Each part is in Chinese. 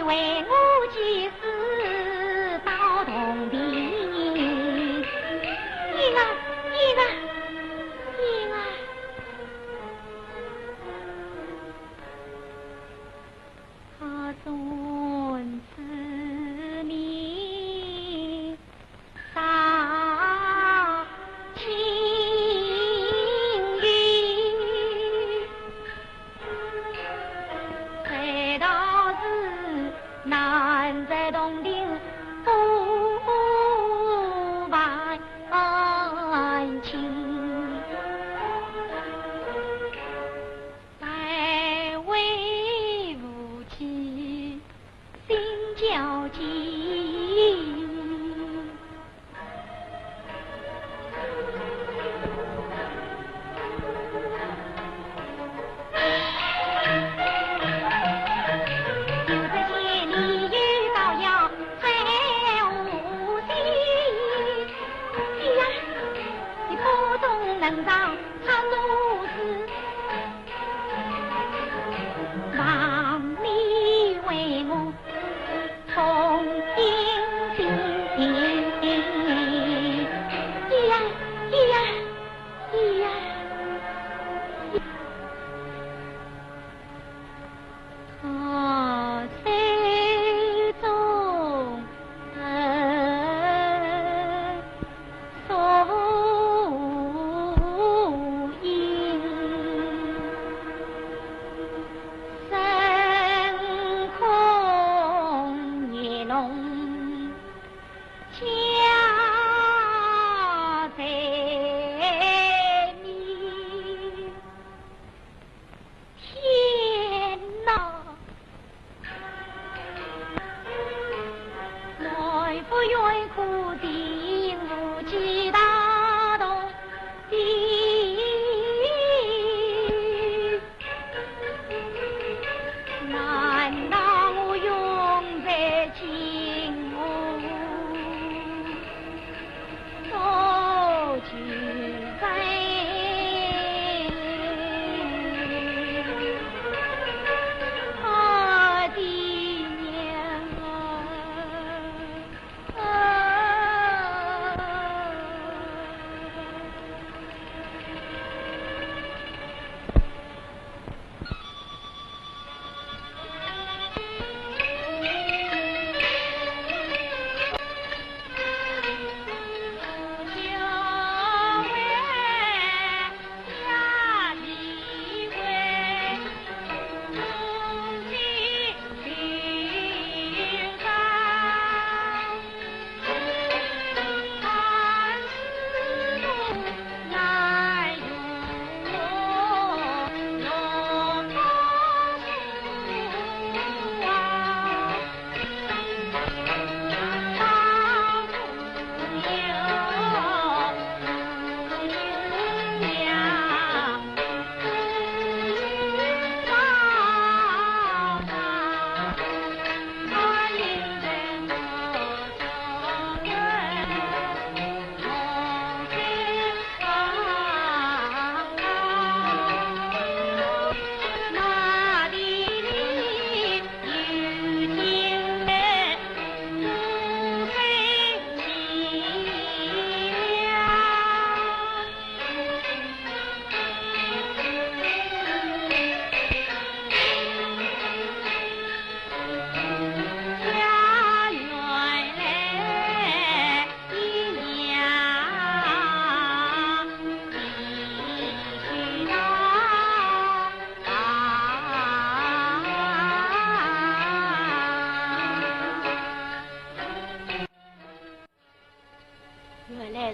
你为我几时到洞庭？婴儿，婴儿，婴儿。他尊子命上青云，谁道是难在洞庭不万情，来为夫妻心交集。能让他如是，望你为我从心心，咿呀咿呀咿呀。他水中不愿苦定无计打动的，难道我永在情我多聚在他的娘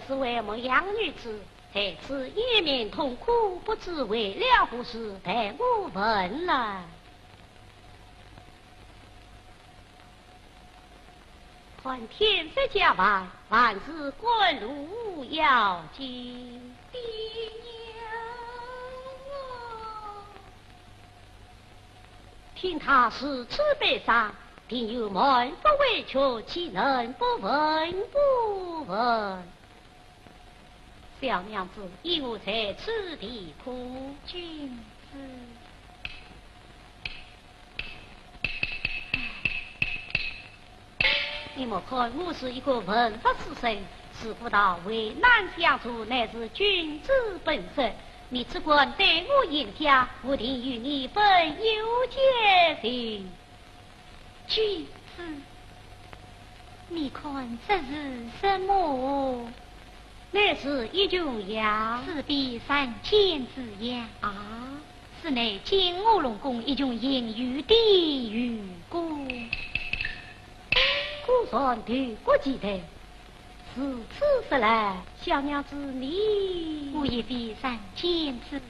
是为我养女子，孩子一面痛哭，不知为了何事，待我问来。看天色将晚，万事关路要紧。爹娘啊，听他是此悲伤，定有满不委屈，岂能不问不问？小娘子，因我在此地苦君子。你莫看我是一个文法之身，似乎到为难相处，乃是君子本色。你只管对我言下，我定与你分忧解心。君子，你看这是什么？乃是一种药，此必三千之药啊！是乃金乌龙宫一种隐喻地狱故。果然对我记得，是此事来，小娘子你，我也必三千之语。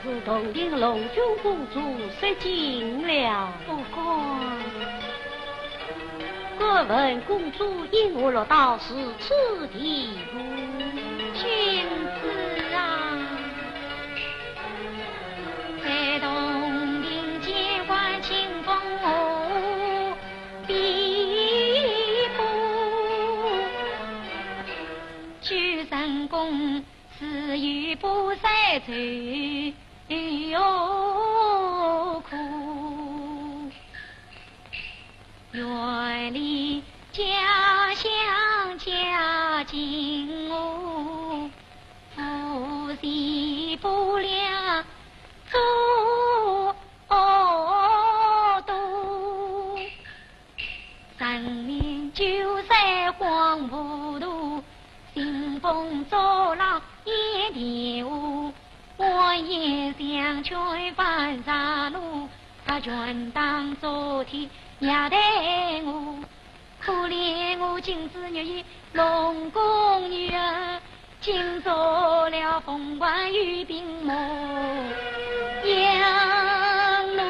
是同定龙君公主失惊了。不过，各问公主因何落到是此地步？君子啊，在东定监管清风后必不居神宫，死于不塞罪。有苦，远离家乡家境哦，夫妻不良做多，三年就在黄浦渡，兴风作浪一地无。我也想去翻山路，他全当昨天压得我，可怜我今子女儿龙宫女儿，竟做了凤冠玉鬓魔杨路。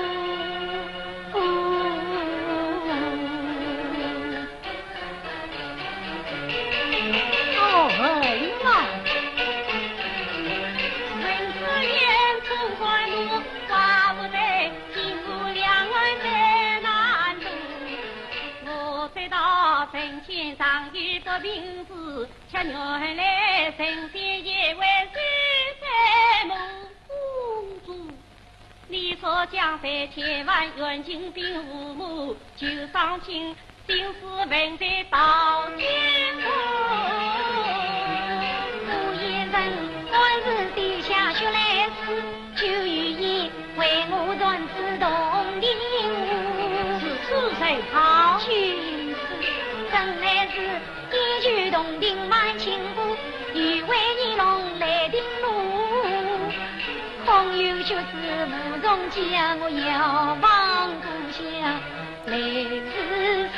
哦嘿啊！神仙上有个名字，却原来神仙也为是三梦公主。你说江山千万远近并无母，就上亲心思问在到天空。我一人官是地下学来时，就与意为我传子动听。是此谁好？真乃是一曲动听满情歌，欲为一龙来定路。空有却是无从讲，我遥望故乡来自诉。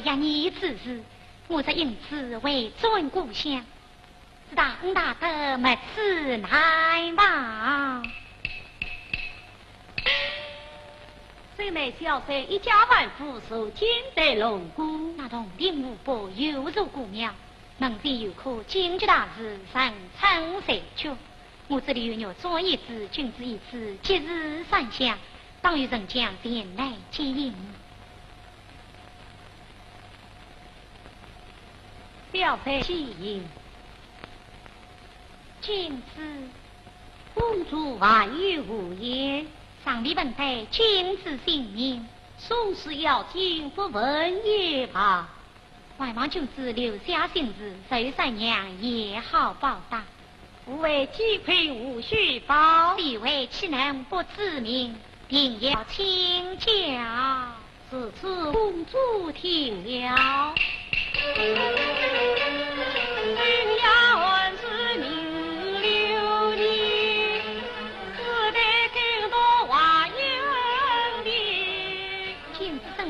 呀，你此事，我则因此为尊故乡，是大德没此难忘。虽乃小生一家万户受尽在龙宫，那同林无伯犹如姑娘，门前有可京剧大事，上称谁去？我这里有鸟做一子，君子一次，节日三相，当有人将前来接应。小才起迎。君子，公主万语无言。上帝问他君子姓名，宋氏要紧不问也罢。外望君子留下信子，受三娘也好报答。吾为几亏无须报，地位岂能不知名？定要请教。此次公主听了。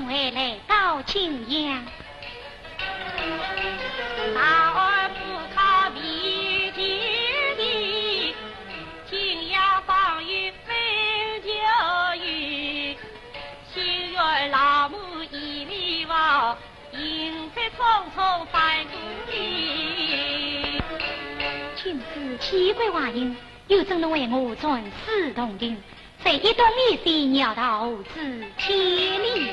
回来到青阳，大儿不考比天地，今夜放于分教育，心愿老母一力望，迎在匆匆返故里。君子奇怪话音，又怎能为我尊师同听？谁一动一心鸟到无知千里，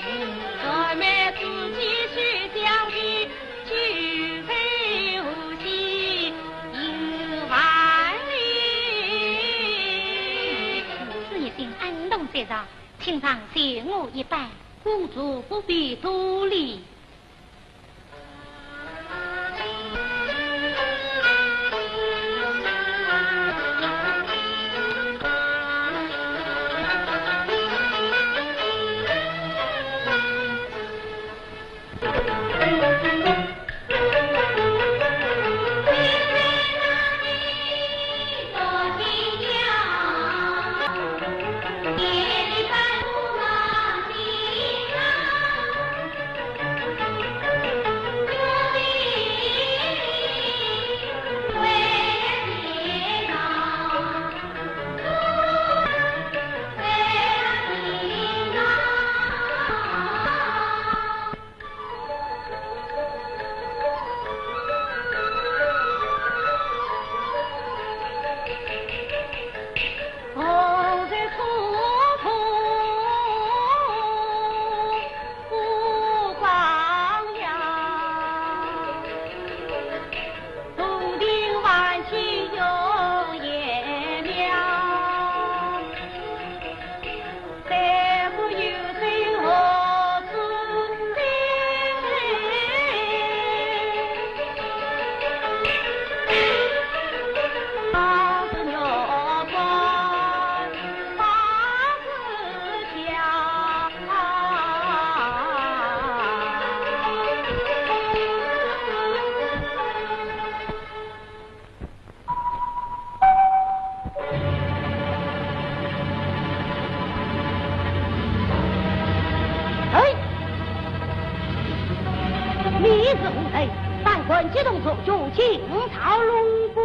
我们自己去相比，举杯无息迎万里。此一心安动在上，请上谢我一拜。公主不必多礼。激动手就进朝龙宫，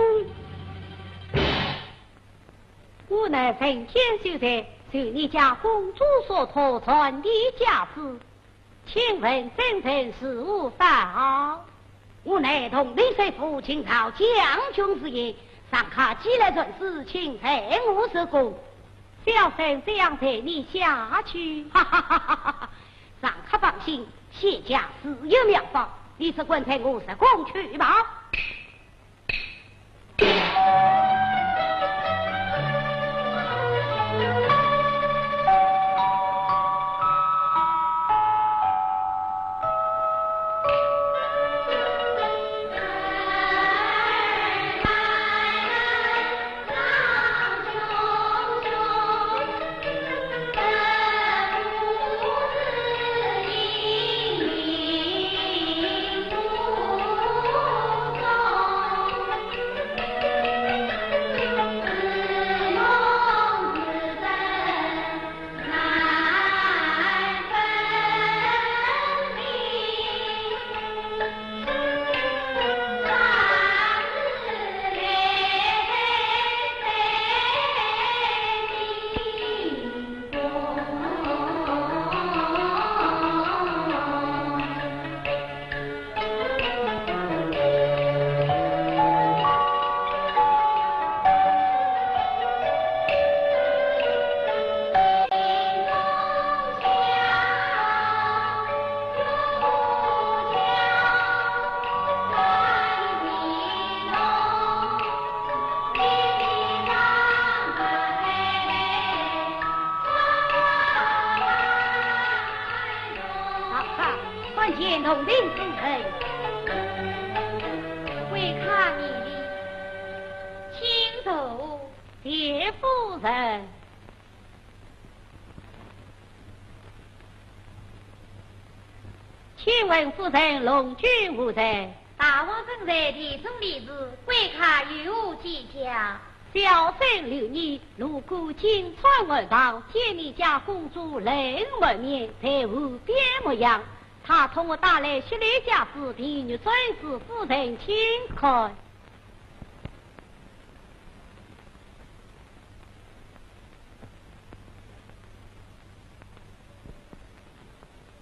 我乃奉天修在受你家公主所托传的家事，请问真正是无妨。我乃同李水父请朝将军之业，上下既来准事，请陪我之功。小生这样陪你下去，哈哈哈哈哈哈！上客放心，谢家自有妙法。你是棺材，我是公去吧。传前同定之人，为看你的亲手谢夫人。请问夫人龙君无在？大王正在提中立时，贵客与我计较。小生留你，如果金川而到，见你家公主人未面，才无边模样。他同我打来雪雷家子弟女孙子夫人请看。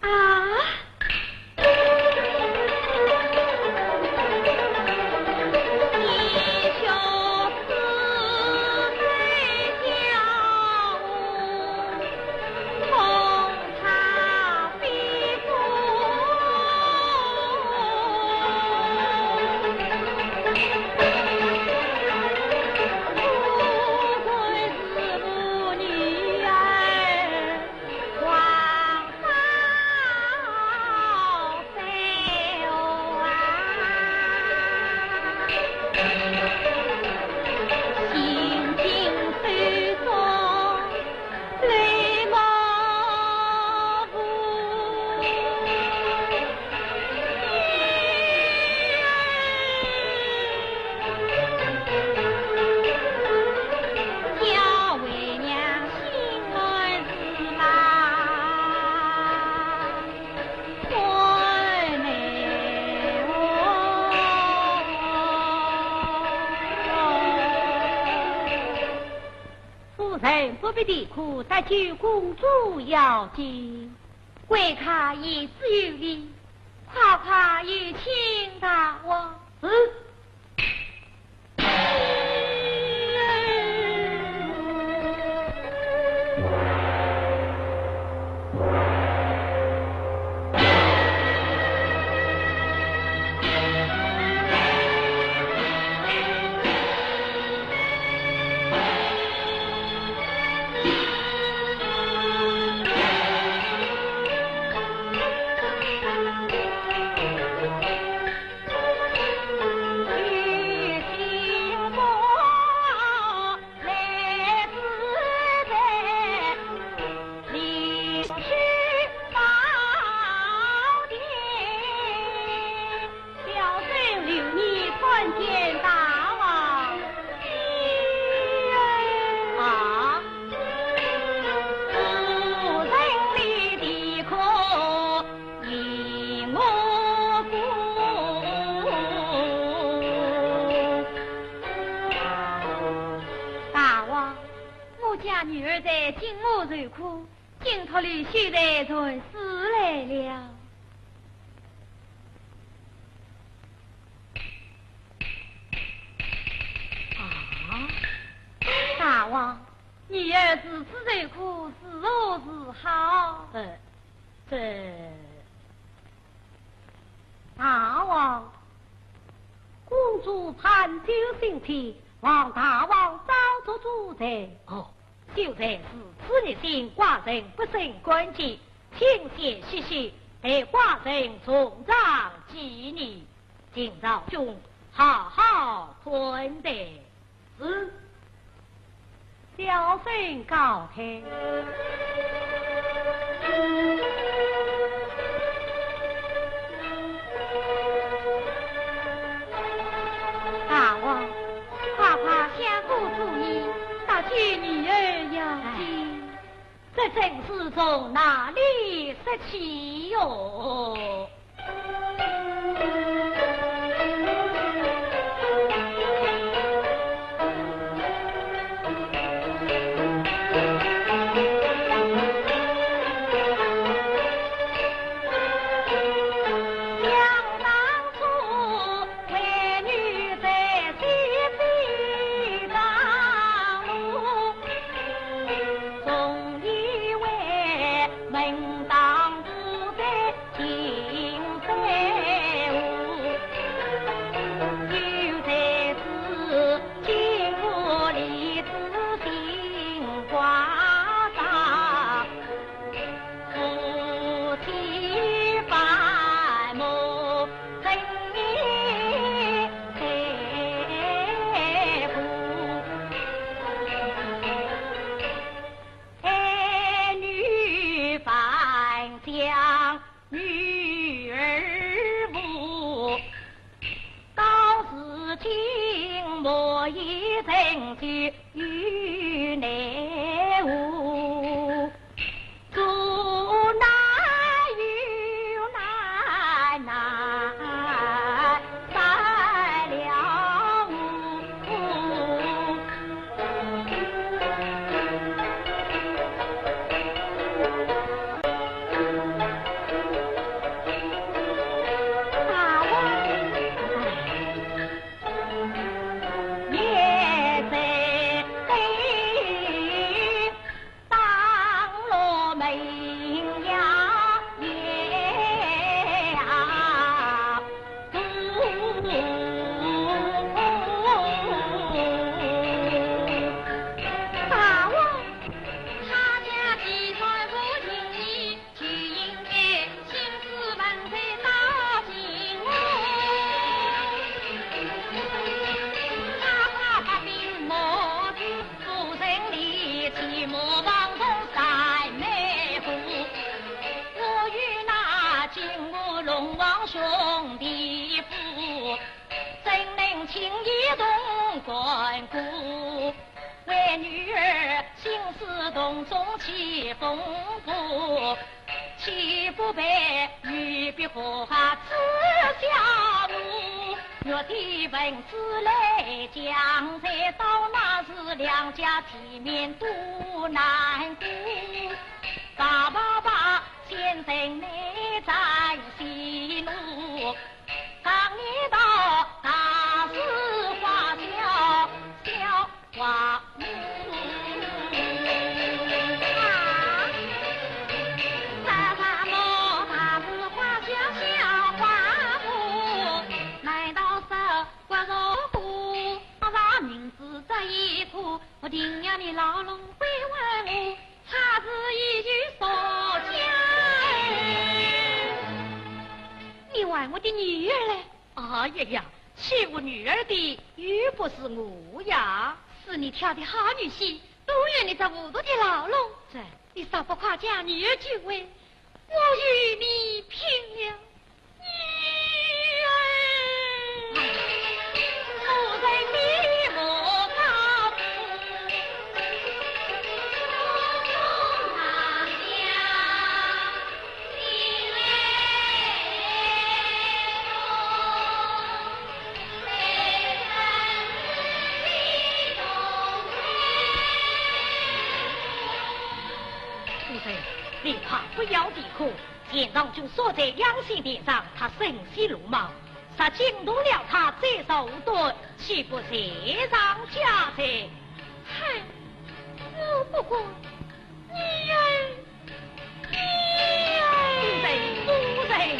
啊！不必地苦，但求公主要紧。贵客也是有理，夸夸有请大王。女儿在金屋受苦，金托里须在存死来了。大王，女儿自此受苦，是恶是好？大王，公主攀救心切，望大王早做主宰。就在是此日心寡人不胜关切，请谢息息，待寡人从长纪念，今朝中好好宽待。小生告退。大王，夸夸相顾注意，大去女儿要紧。这正是从哪里说起哟？门当户对情女儿母，到时请莫以成就与内务，祝乃与奶奶在了屋。兄弟夫，真能情义动关顾，为女儿心思动中起丰富，岂不被玉璧和下赐下路？若提文字来讲，才到那时两家体面都难顾。大爸爸先生内在喜怒，当你到大事化小，小化无。大莫大事化小，小化无。来到手刮肉骨，把名字这一哭，我定要你牢笼归还我。他是一句说家你玩我的女儿嘞？哎呀呀，欺负女儿的又不是我呀，是你挑的好女婿，都愿你在五毒的牢笼。这你少不夸奖女儿就位，我与你拼了女儿。夫人你莫高你怕不要抵抗，县长就锁在养心殿上，他生息鲁莽，杀惊动了他这手段，岂不雪上加霜？嗨，我不管，女儿，夫人。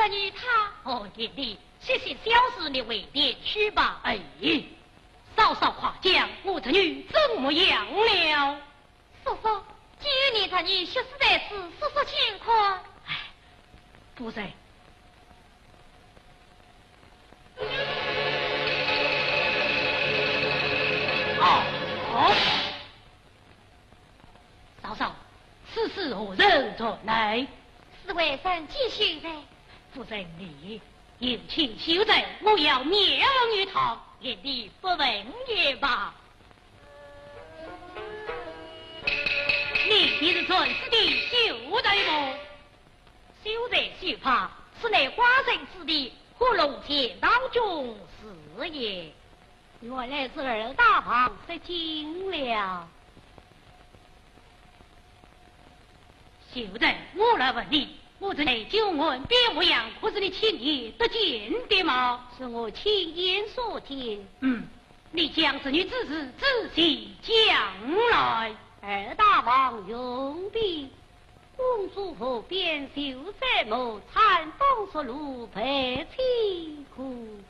与他哦，爷你谢谢小事，你为爹去吧。哎，嫂嫂夸奖我这女怎么样了？叔叔，基于你这女学识在此，说说情况。哎，夫人。嫂嫂，此事是何人所内？是为神继续的。夫人你有请休在，我要面于堂，言你不问也罢。你是准是的休在么？休在休怕，是乃花神之地，火龙剑当中是也。原来是二大房失惊了。休在，我来问你，我这内九门边模样，可是你亲眼得见的吗？是我亲眼所见。你将这女之事仔细讲来。二大王用兵，公主府边修在谋，残风石路陪凄苦。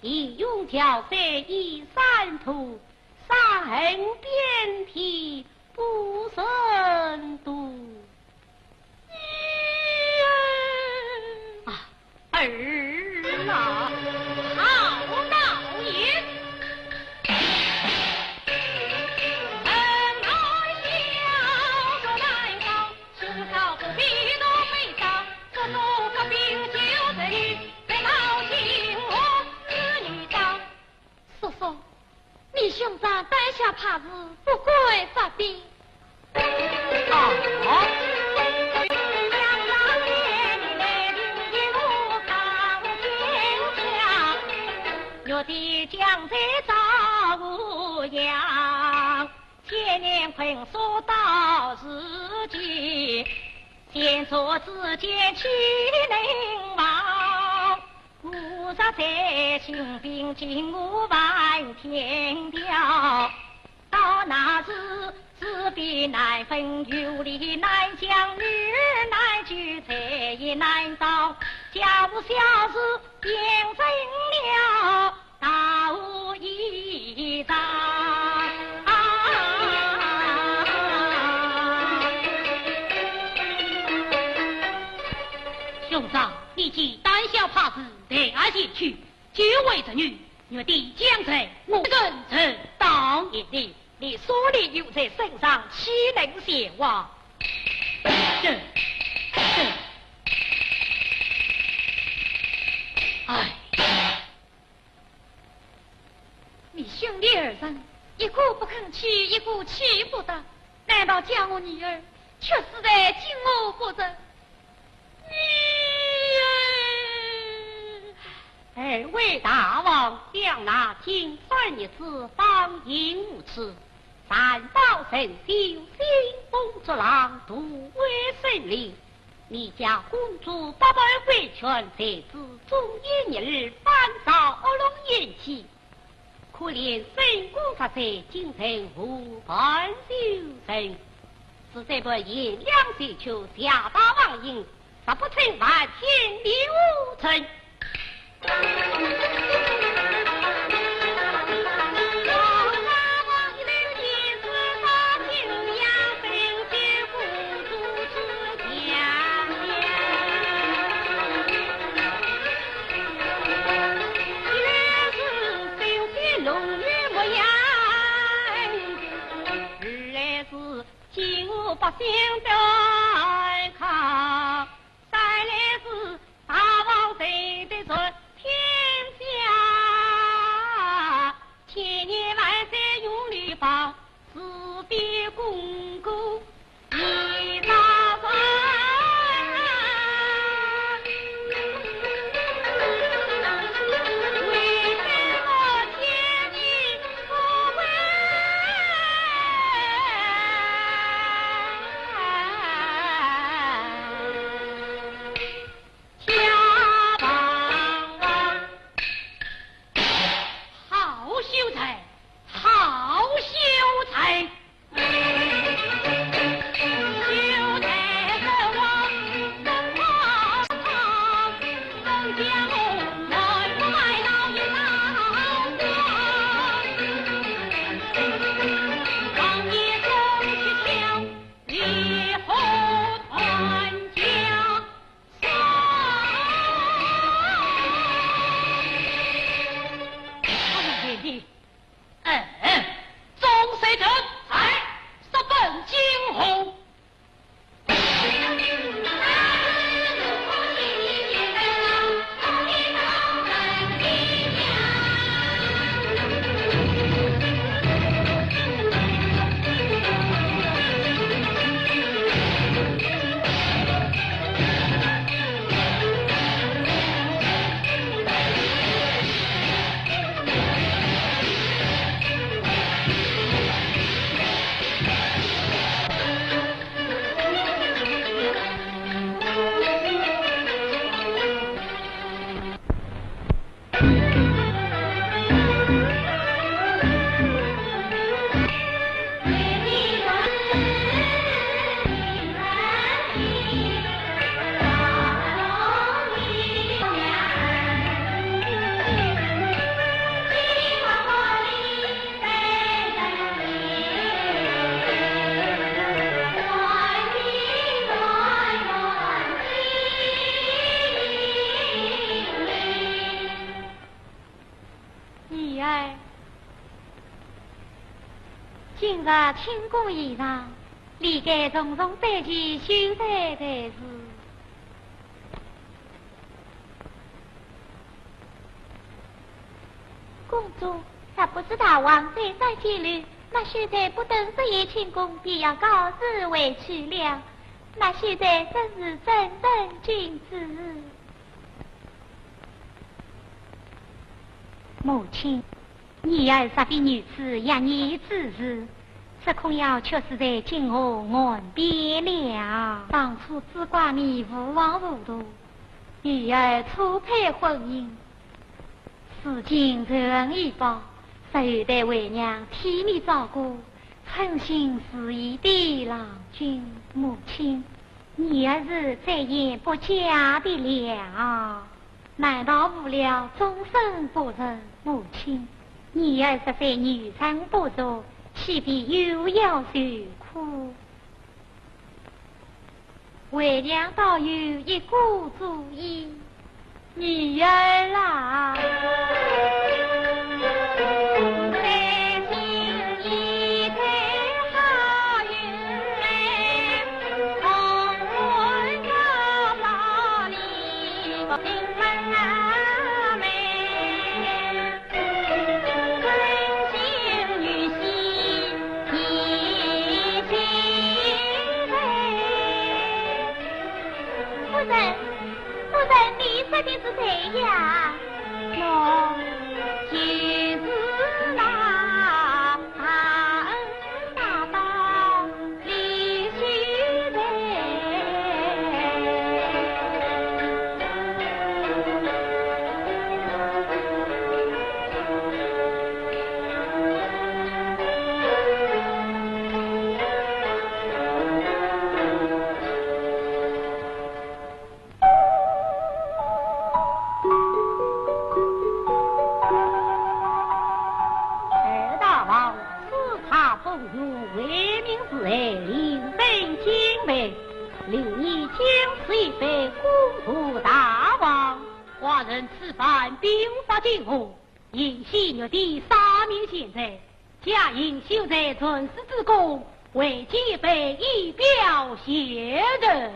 一用条在一山途，杀痕遍体不胜度。儿啊，好闹也！叔叔，你兄长担下怕是不归发兵。我的将在赵无恙，千年困锁到日间，先说之间岂能忘？无杀在心兵尽无万天条，到那日自必难分，有理难讲，女儿难聚，财也难到，家务小事变成了大无一章。兄长，你既胆小怕事，带俺前去，就为这女的将在我人臣当也的，你所力有在身上，岂能闲话？是。哎，你兄弟二人，一个不肯去，一个去不得，难道将我女儿却死在金瓯不成？二位大王将那金山一次方应无耻，三宝神修兴风之浪，独为神灵。你家公主八百回权，才知终一日翻遭恶龙眼气，可怜神功发财，今生无伴修成。实在不言两水球，下大王营，实不成万天理无成。百姓的康，再来是大王谁的准天下今日庆功宴上，理该重重摆起秀才才是。公主，若不是大王再三纪律，那秀才不等日夜庆功，便要告辞回去了。那秀才真是正人君子。母亲，你儿杀的女子压你之事，这恐要却是在今后岸边了。当初只怪你无往无度，女儿初配婚姻，如今仇恩已报，实得为娘替你照顾，诚心实意的郎君。母亲，你儿是再也不嫁的了，难道无了终身不仁？母亲，你儿实在女臣不足，岂必又要受苦？为娘倒有一个主意，女儿啦。说的是谁呀？我就是那大恩大道李秀今后引犀牛的三名贤才，假引秀才存世之功，为前辈以表谢人。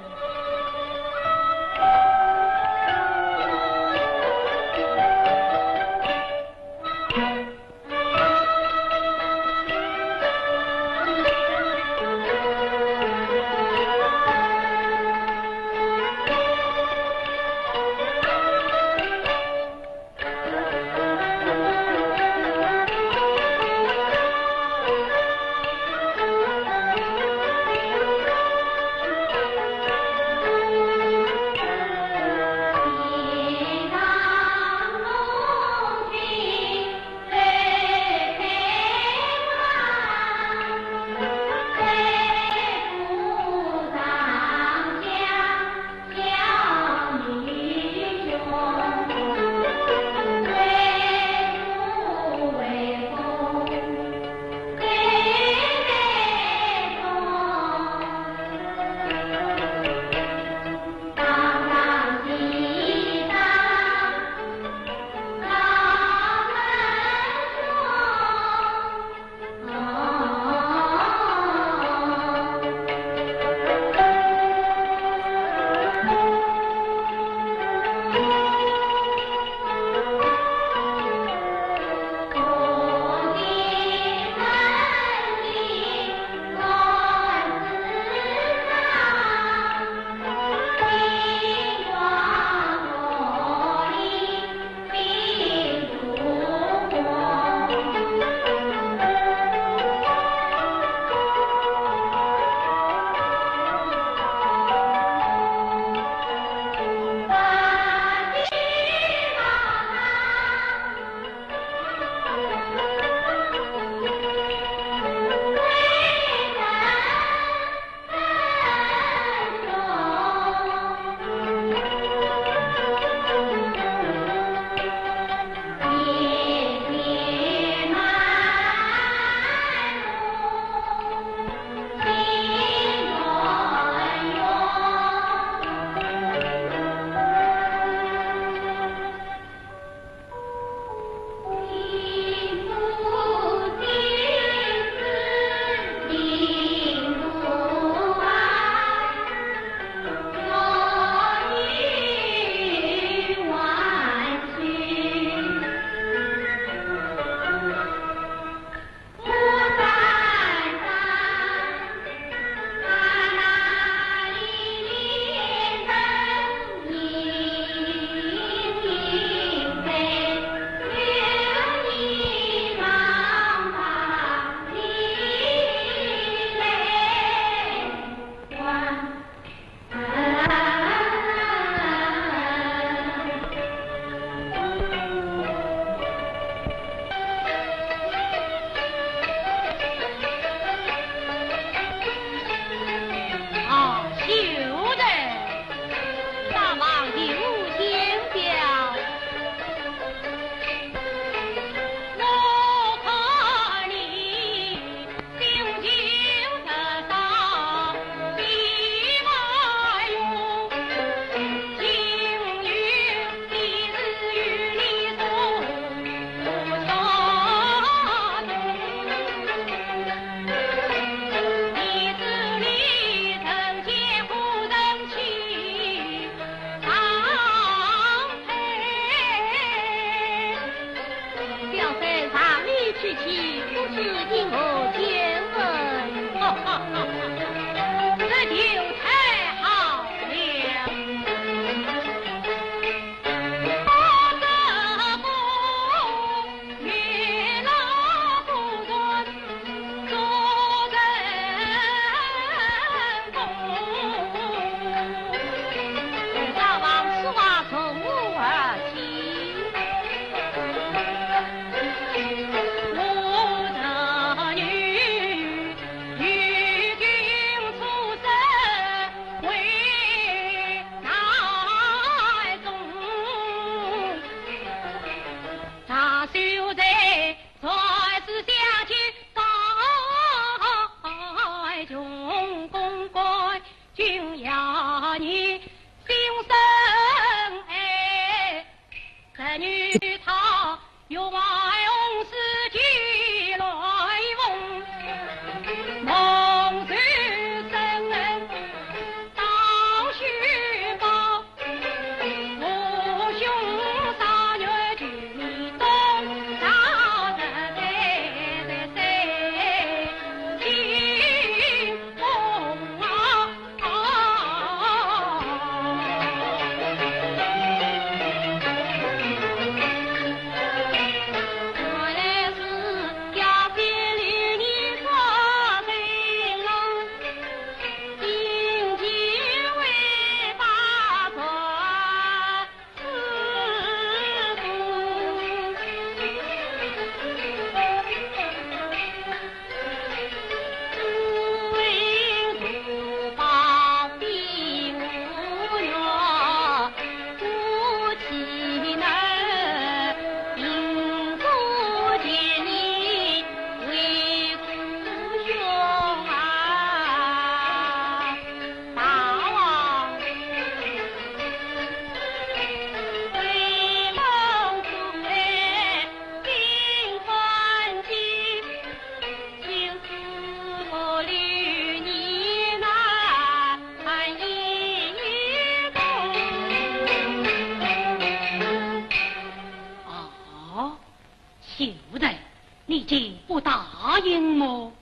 应么？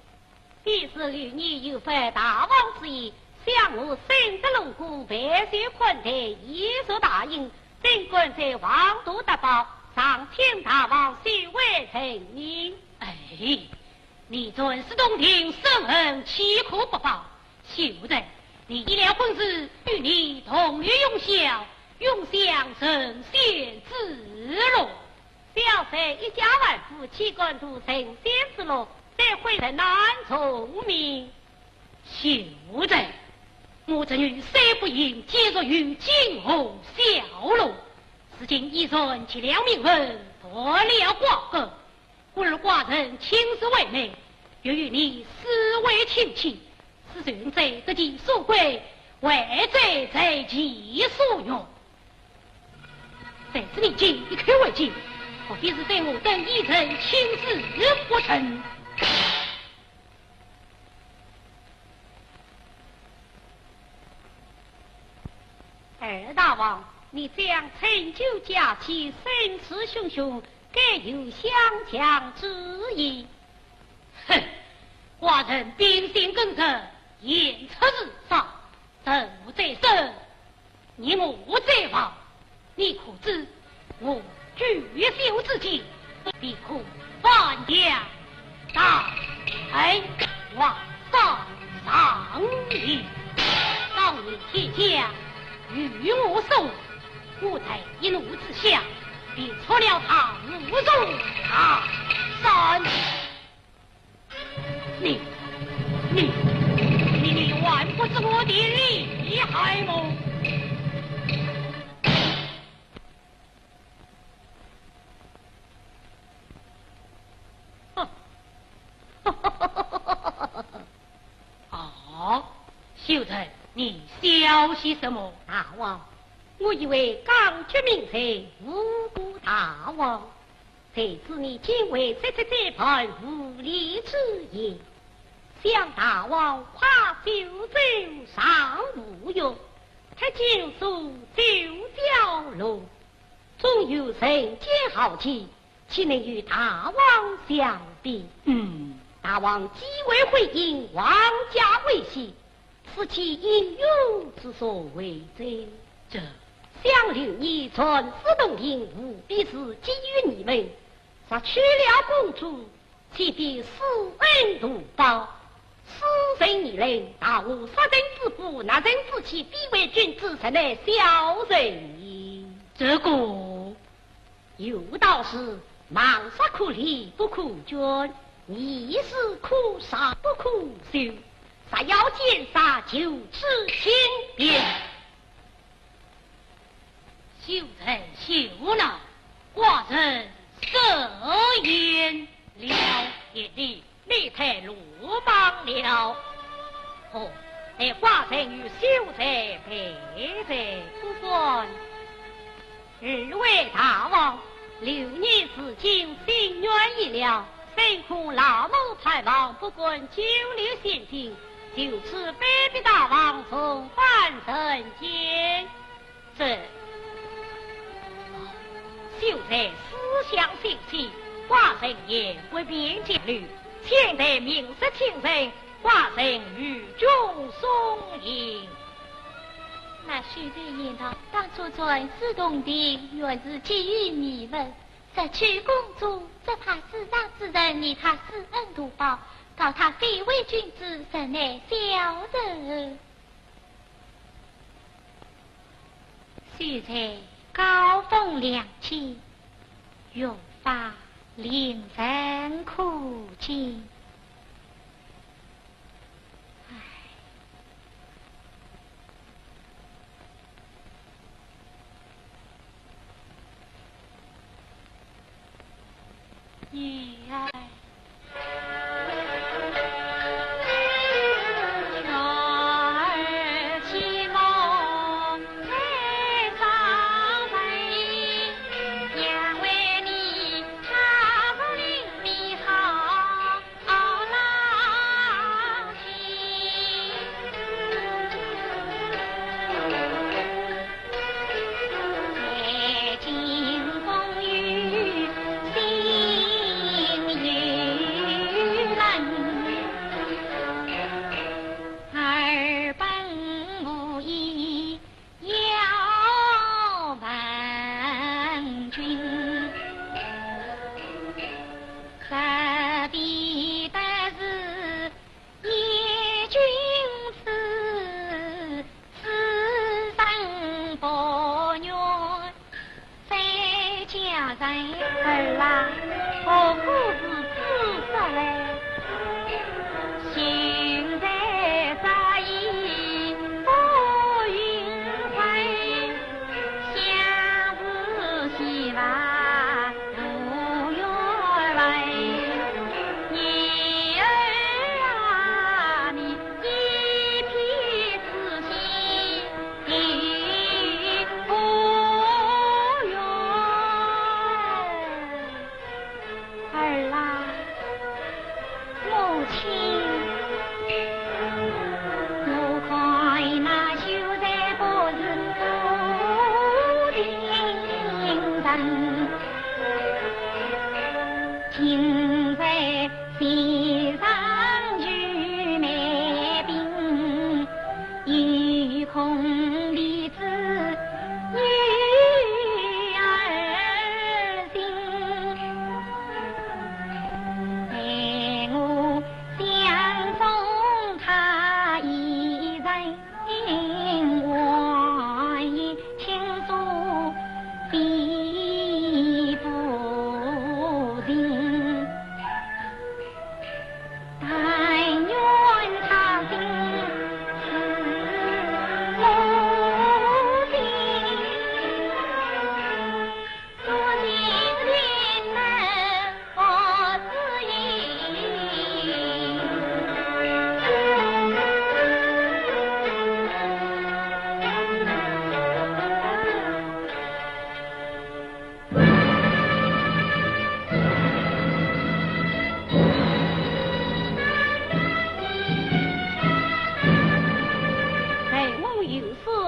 必是与你有犯大王之意，想我身得龙骨，白雪宽台，一说答应，尽管在王都得报，上请大王许为成命。哎，你尊师洞庭，深恩岂可不报？秀才，你一了婚事，与你同日永宵，永享神仙之乐。小婿一家万夫，岂敢图神仙之乐？这会人难聪明。秀才，我这女虽不应，皆属于惊鸿小路。如今一人其两名分，夺了寡格。故而寡人亲自为媒，愿与你私为亲戚。此孙贼得其所归，为贼贼其所用。在此你今一口为敬，何必是对我等一人亲自不成？二大王，你这样成就佳期，声势汹汹，该有相强之意。哼，寡人秉性耿直，言出日上，人无在身，你莫在防。你可知我举袖之际，必可翻江往上礼。当年天下与我手，我在一怒之下，便出了他无容他山。你还不知我的厉害吗？秀才，你消息什么？大王，我以为刚决名才无辜大王，谁知你竟为这般无理之言。想大王跨九州上无用，他九州九条路，总有人间豪气，岂能与大王相比？大王既未回应，王家未息，此其英勇之所为者。这想留你传世洞庭，务必是基于你们，杀去了公主，岂必施恩图报？私人一人，大无杀人之父，拿人之妻，必为君子，才乃小人也。这个有道是：忙杀可立，不可捐；逆事可杀，不可休。杀要见杀，就此轻便。秀才秀呢，寡人设言了，你太鲁莽了。那寡人与秀才陪在不算。二位大王，6年至今心愿已了，深恐老奴太王不管久留县境，就此卑鄙大王重返人间。这秀才思想心细，寡人也不便见虑，前代名士亲人，寡人与众送迎。那须知言道，当初传世洞庭，原是基于你们，失去公主，只怕世上之人以他施恩图报，告他非为君子，实乃小人。秀才高风亮节，用法令人可敬。女儿啊虚空离子女儿心，待我相送他一人，我已倾诉必不尽。但愿他心似我心，如今天能何自应？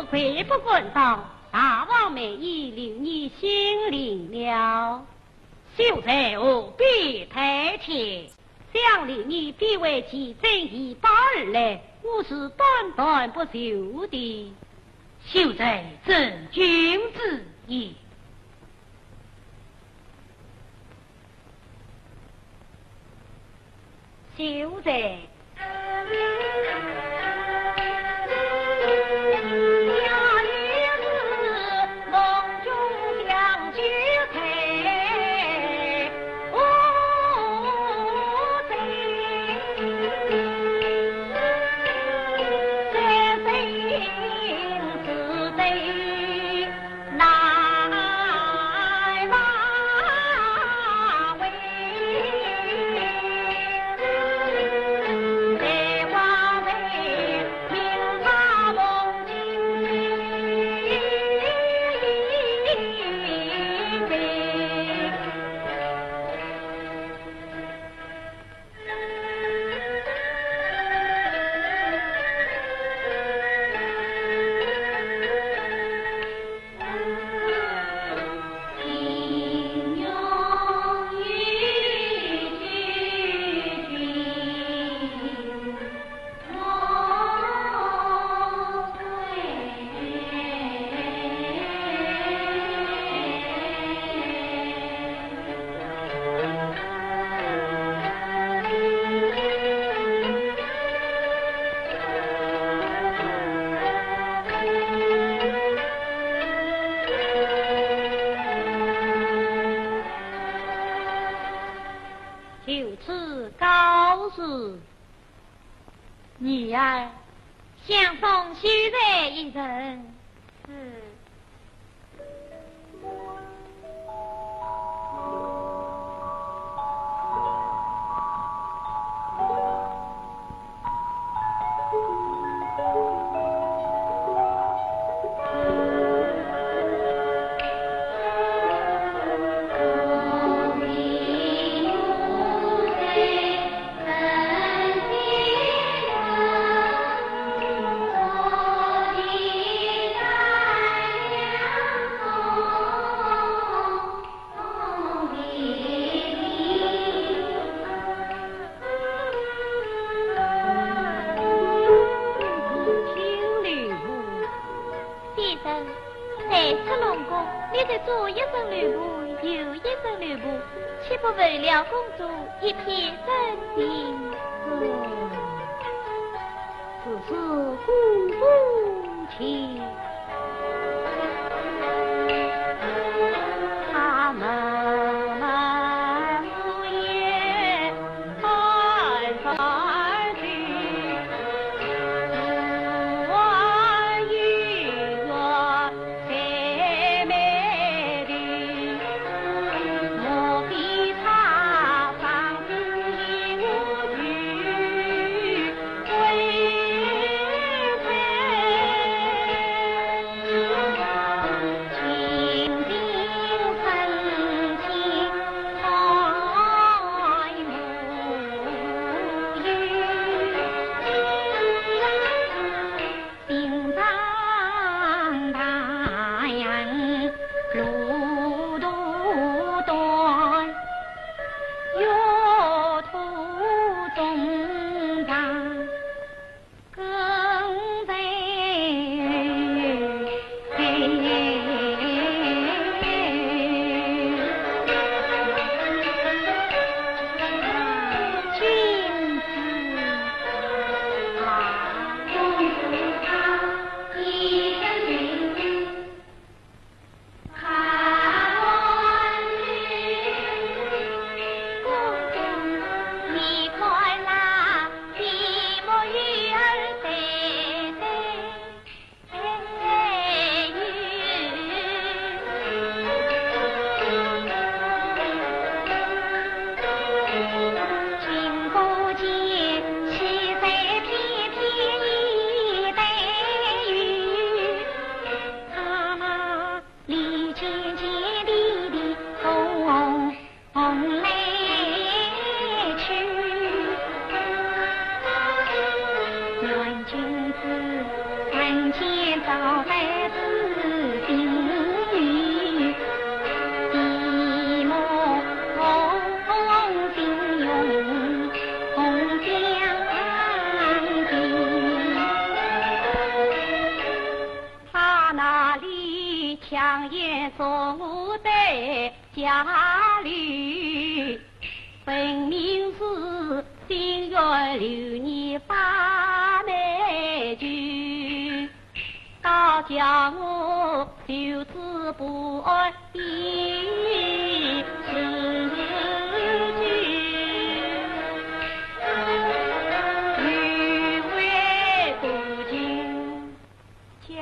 回不滚道，大王美意令你心领了。秀才何必太怯，想令你必为其正义把而来，我是断断不休的。秀才正君子也。秀才。就此告示，女儿相逢须在一人。是。左一身吕布，右一身吕布，岂不为了公主一片真心？此事公不清，他们无言看法去，我与我才美的，莫非他放心我去为强颜送在家里，分明是心愿留你把美酒，倒叫我就此不安的事情，欲为不尽家。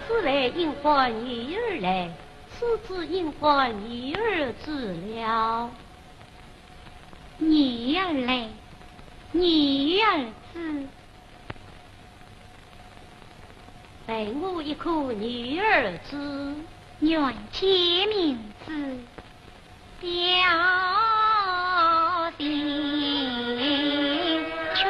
此来应唤女儿来，此子应唤女儿至了。女儿来，女儿至。问我一颗女儿子，愿起名字表心胸。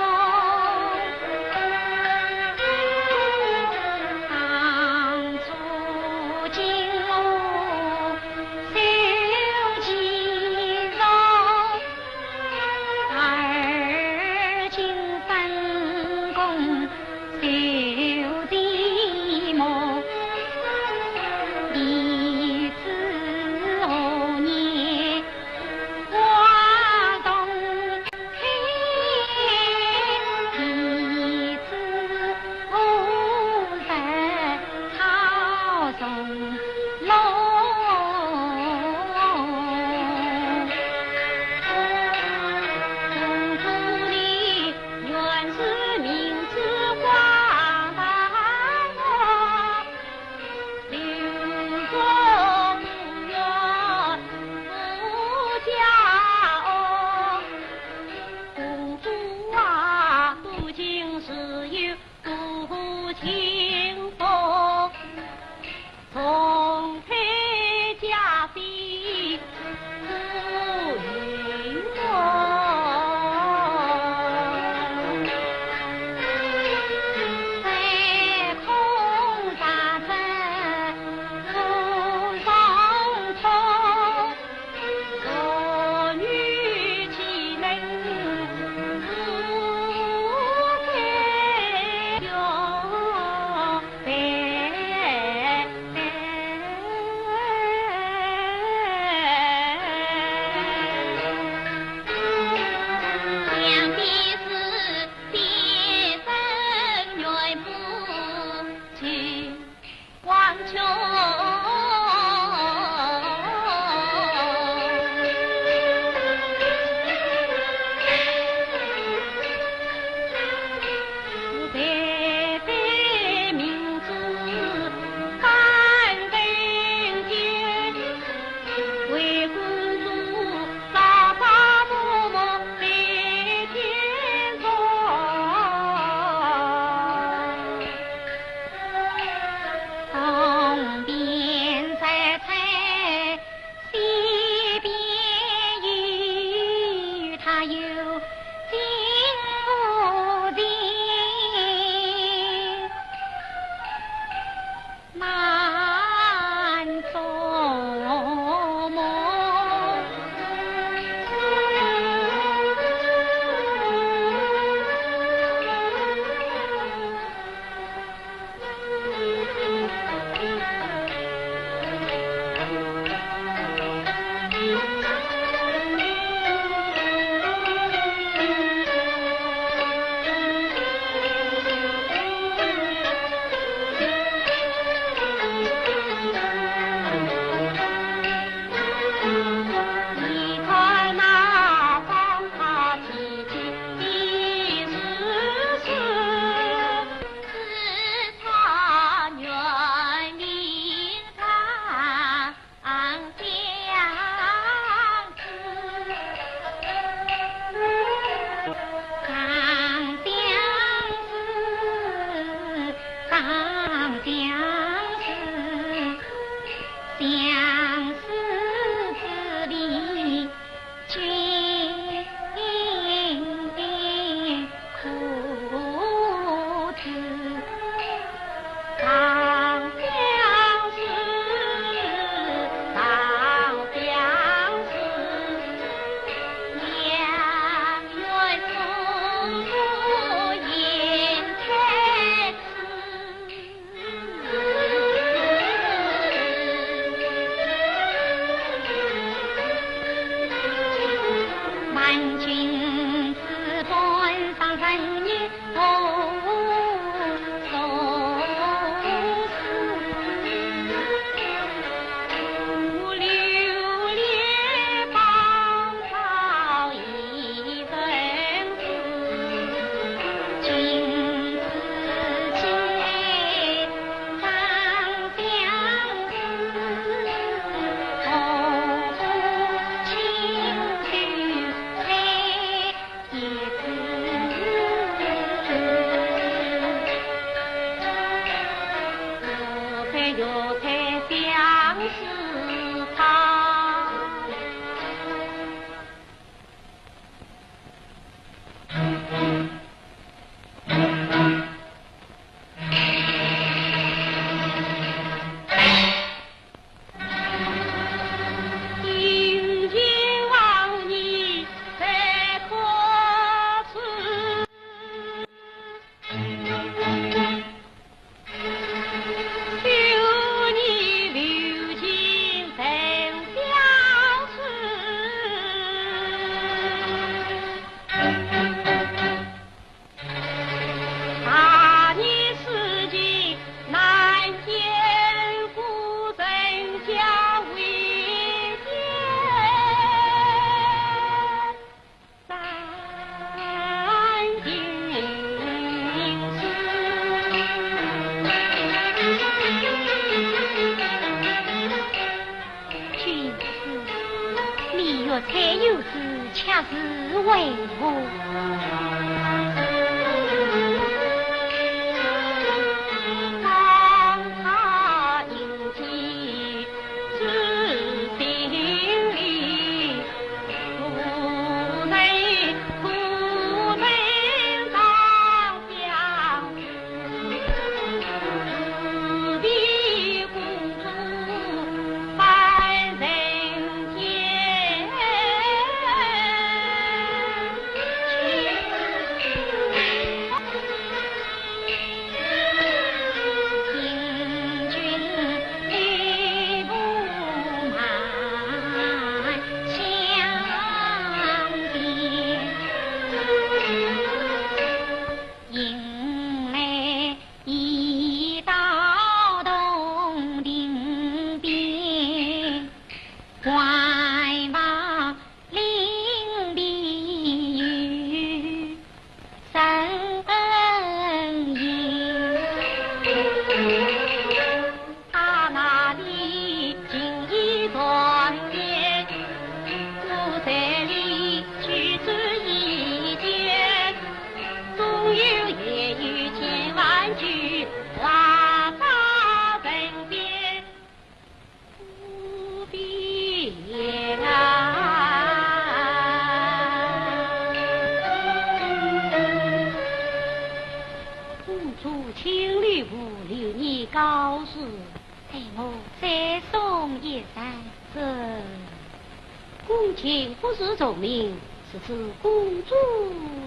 是指公主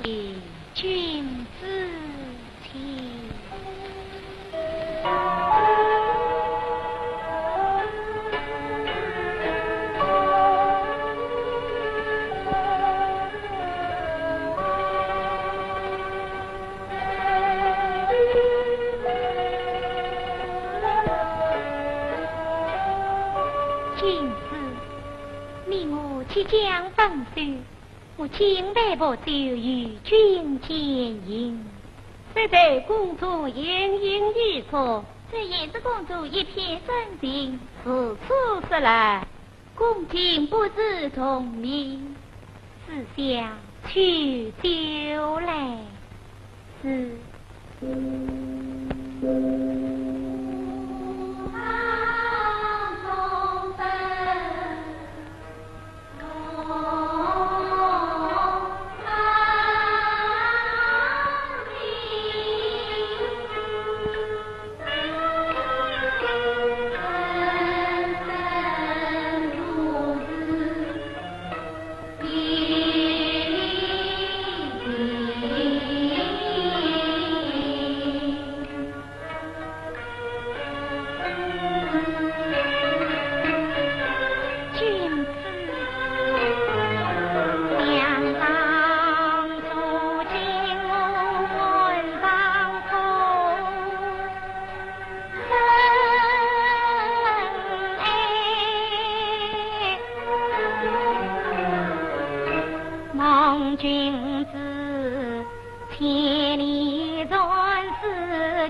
的君子情。君子，你我即将分手。我请代不就与君见迎，虽在公主言行于错，这也是公主一片深情。此处说来，公卿不知从命，思想去就来是。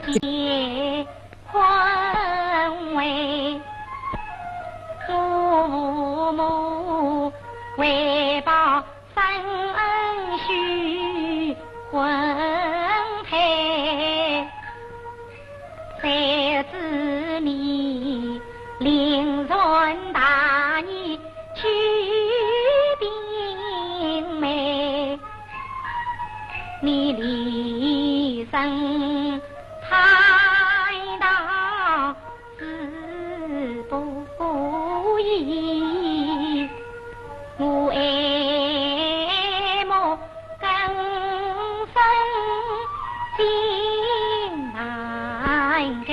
结婚为父母为报生须婚配，才知你临人大义去并美，你离生太大自不易，我爱慕更生心难改，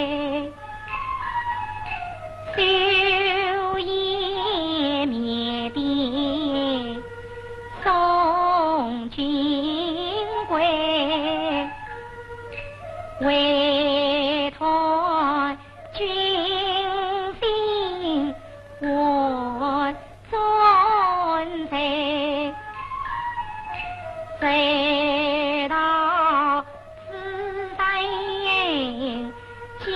修业灭边送君归，为托君心我存在，谁道此山今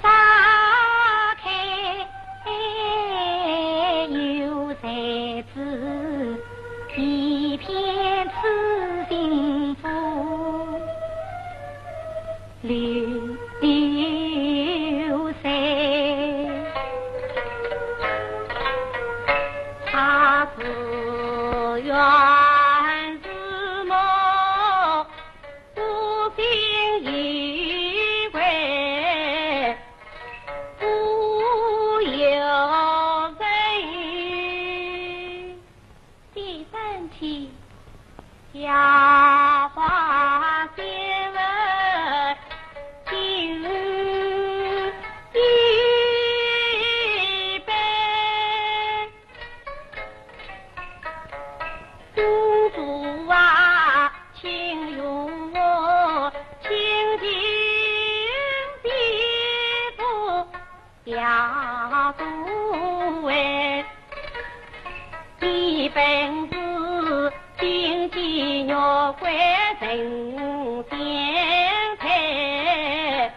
沙开，有谁知一片痴心腹，留谁？他自愿是梦，不信一回，不由人。第三题，哑花先问今日一杯，公主啊，请容我亲亲地父表诸位，一本是经济鸟归人间配，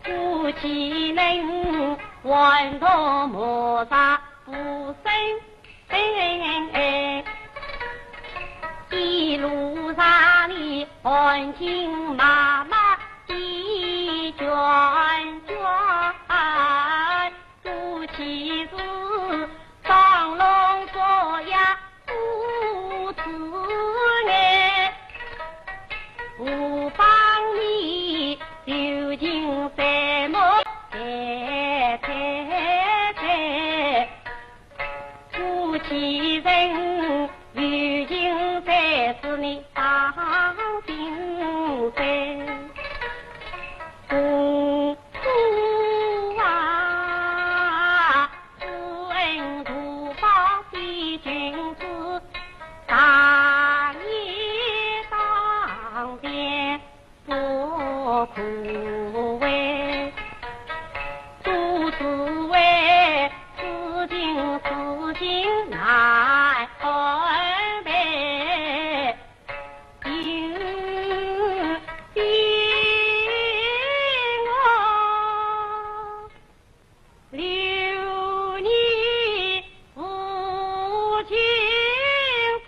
夫妻能玩到磨砂不生一路上里欢情妈妈一卷卷，夫妻是双龙锁呀不自爱，不帮你究竟什么太太，夫妻人究竟才是你当心塞。公主啊，知恩图报的君子，大义当先不苦为，诸子为此情难安排，因我留你无情不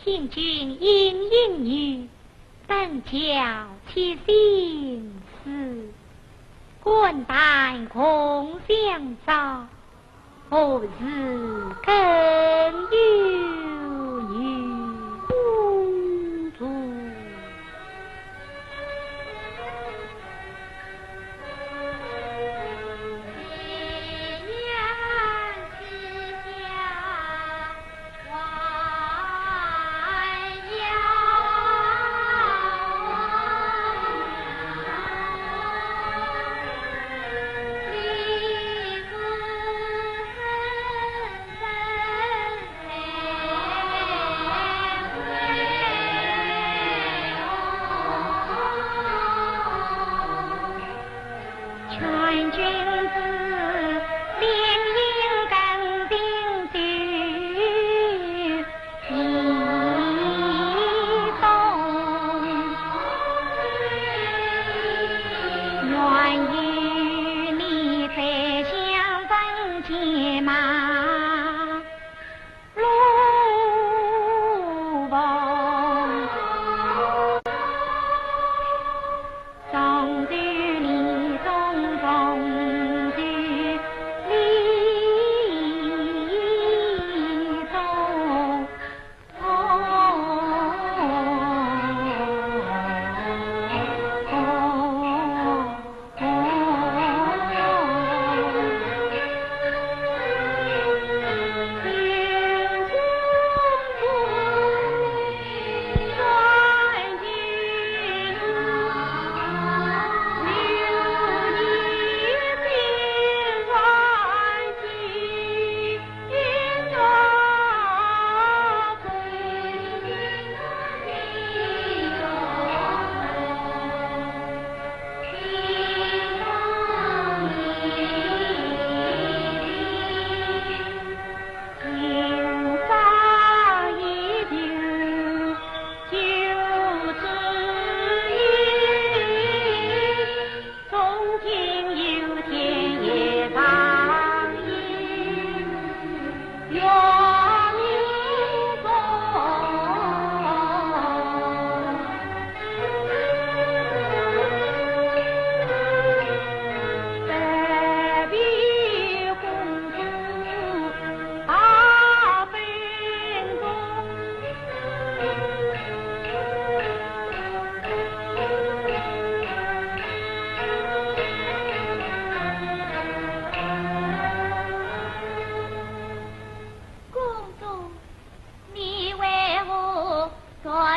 听君因应语，但教其心思，冠带空相照，何日更遇？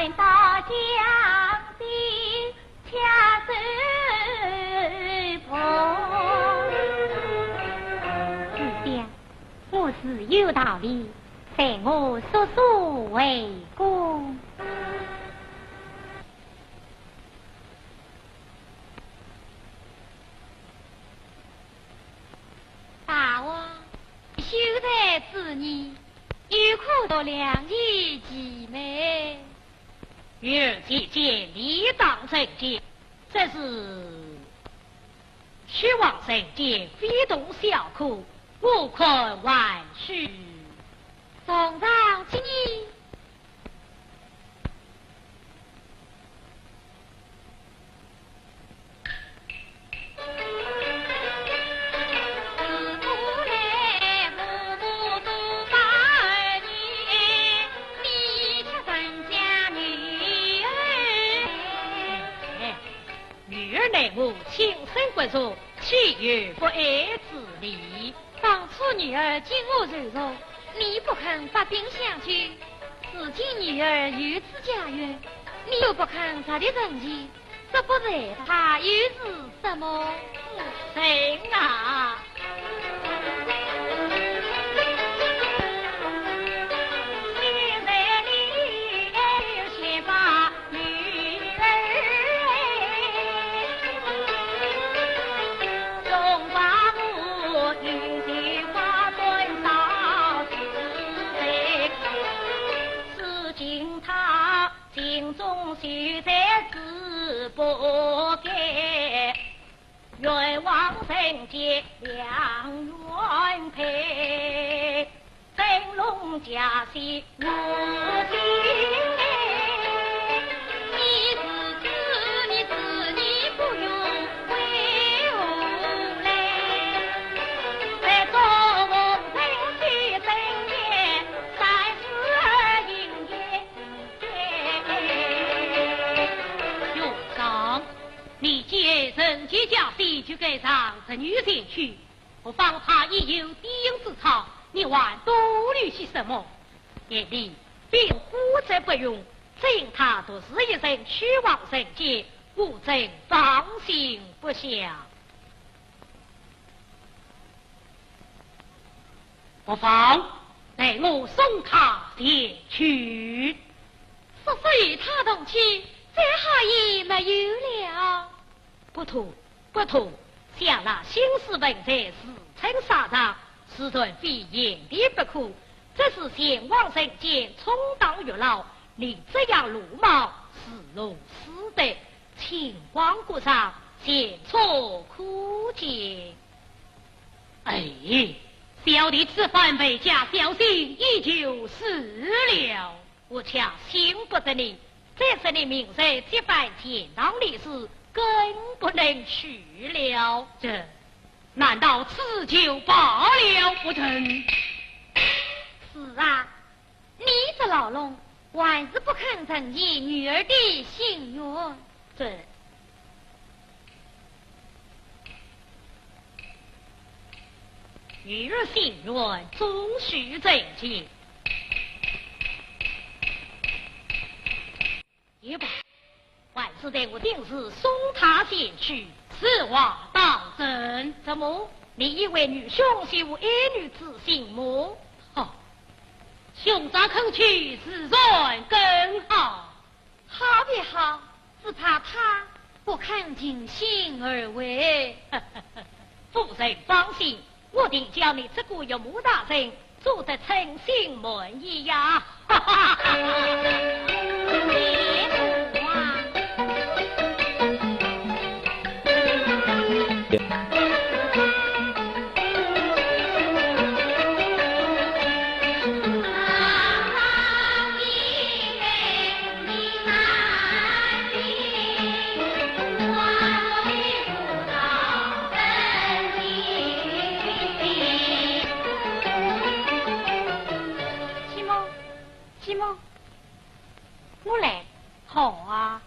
到江边恰手捧。子相，我是有道理，在我叔叔为公。大王，秀才之女，有可多良医极美。女儿姐姐理当成节，这是虚妄成节，非动小苦，无困万绪。送上今日。我亲生骨肉，岂有不爱之理？当初女儿经我柔弱，你不肯发兵相救；如今女儿有此家园，你又不肯杀敌人前，这不在他又是什么谁啊？秀才自不改，愿望人间两元配，灯笼家戏无心。人皆将地就该上这女人去，我方他已有低音之操，你还多虑些什么？眼里并呼则不用，正他都是一人虚妄人间，吾真放心不下。不妨待我送他前去。叔叔与他同去，再好也没有了。不妥，不妥！像那新式文才自称沙场，实在非言理不可。这是先王人间充当月老，你这样鲁莽，是如斯德，情况过上，险错可见。哎，小弟此番为家小心，依旧死了。我恰信不得你，这是你明日这番天堂利事。更不能去了，这难道此就罢了不成？是啊，你这老龙还是不肯承认女儿的心愿。这女儿心愿终须正解，也罢。万事待我定是送他前去，此话当真。怎么？你以为女兄是无儿女之心吗？哦，兄长肯去，自然更好。好别好，只怕他不肯尽心而为。夫人放心，我定叫你这个岳母大人做得称心满意呀。哈哈哈我来，好啊。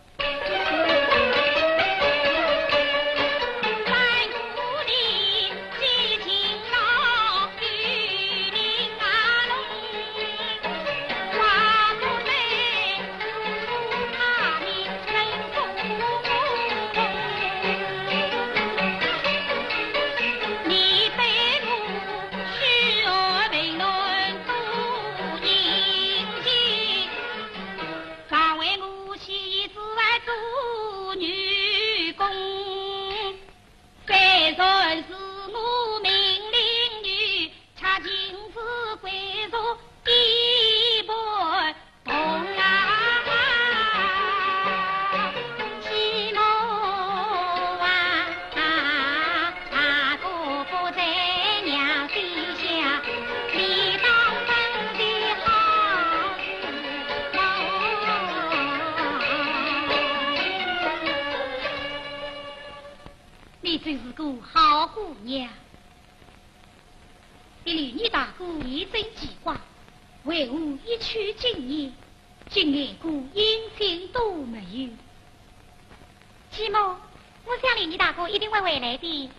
算是个好姑娘。一吕你大哥一真计划，为吾一曲今夜，竟连个音信都没有。继母，我想吕你大哥一定会回来的。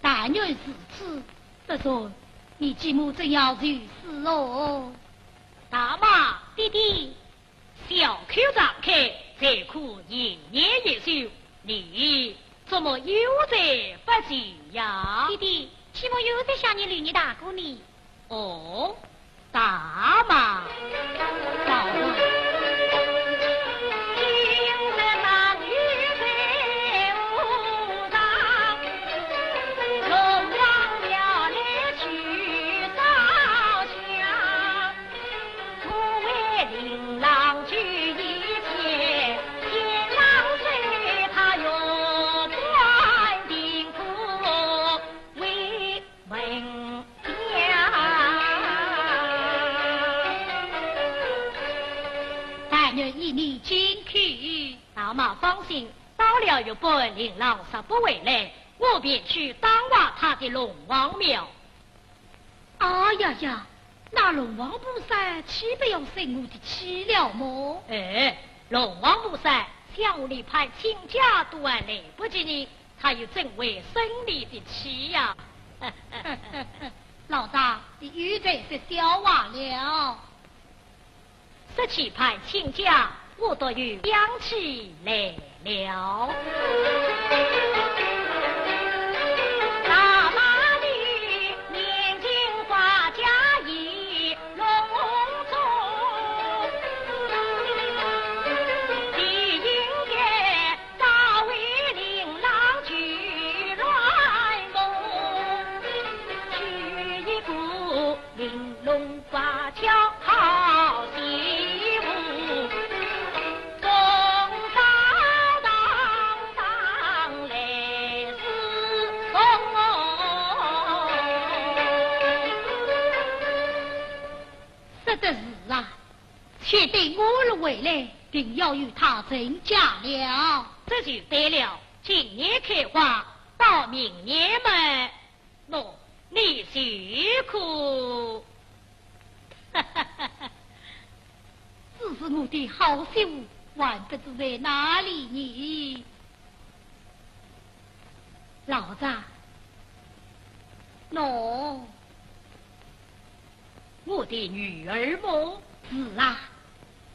但愿如此。不说，你继母怎样如此哦？大妈，弟弟，小口张开，才可一年一休。你怎么悠哉不急呀？弟弟，继母又在想你吕你大哥呢。哦，大妈，老妈。大妈放心，到了日本令郎杀不回来，我便去当瓦他的龙王庙。哎呀呀，那龙王菩萨岂不要生我的气了么？哎，龙王菩萨向我里派亲家都还来不及呢，他又怎会生你的气呀？老大，你又在是笑话了。17派亲家，我都有想起来了。大妈的年轻花甲已隆重，你应该大为令郎去乱梦，娶一个玲珑花俏好媳妇。的是啊，且等我儿回来，定要与他成家了。这就对了，今年开花，到明年嘛，喏，你辛苦。只是我的好媳妇，还不知在哪里呢？老子，喏。我的女儿么？是啊，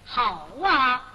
好啊。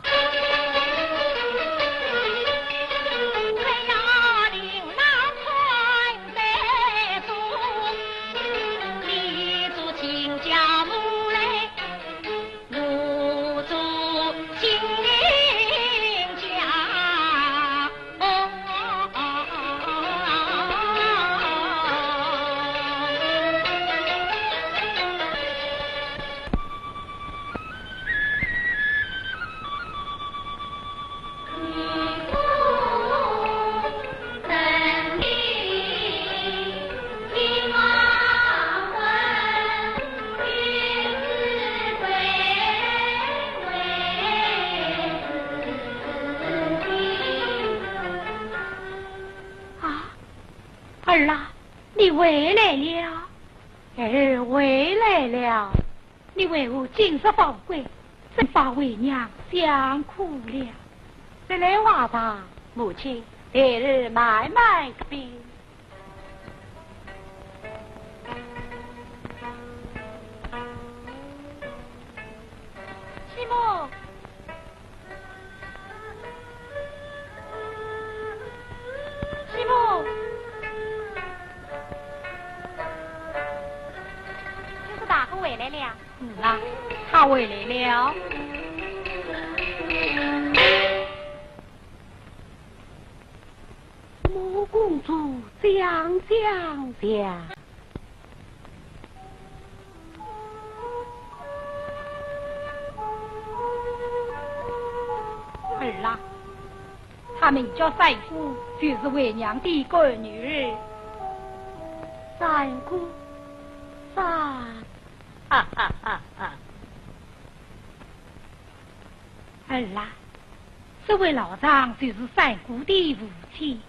儿啊，你回来了！儿回来了，你为我今日宝贵，真把为娘想苦了。这来话吧，母亲，待日慢慢个病。继母，继母。大哥回来了。是啊，他回来了。穆公主讲。儿啊，他名叫三姑，就是为娘的个女儿。三姑。哈哈哈哈！儿啊，这位老丈就是三姑的父亲。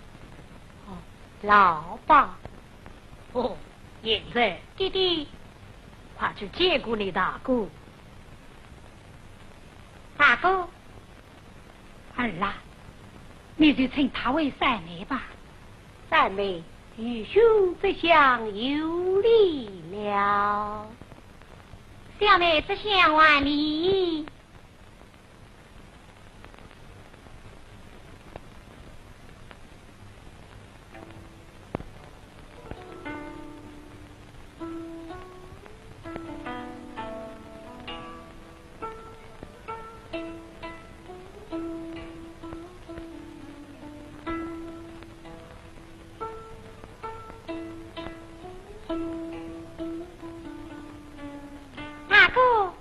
老爸。哦，现在弟弟，快去接过你大哥。大哥，儿啦，你就称他为三妹吧。三妹与兄这厢有礼了。小妹只想万里。大哥，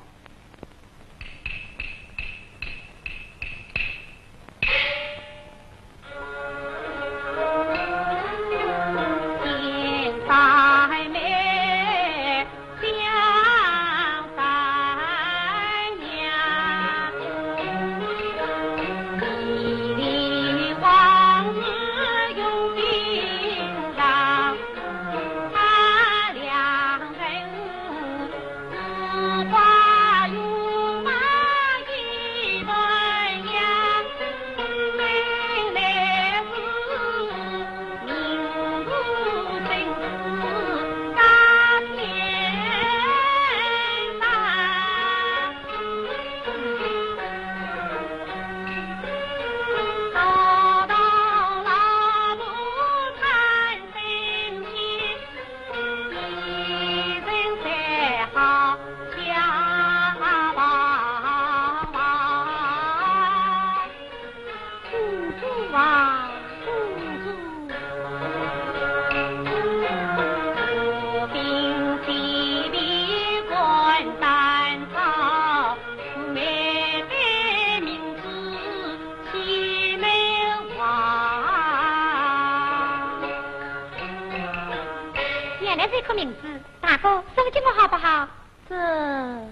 这颗名字，大哥送给我好不好？这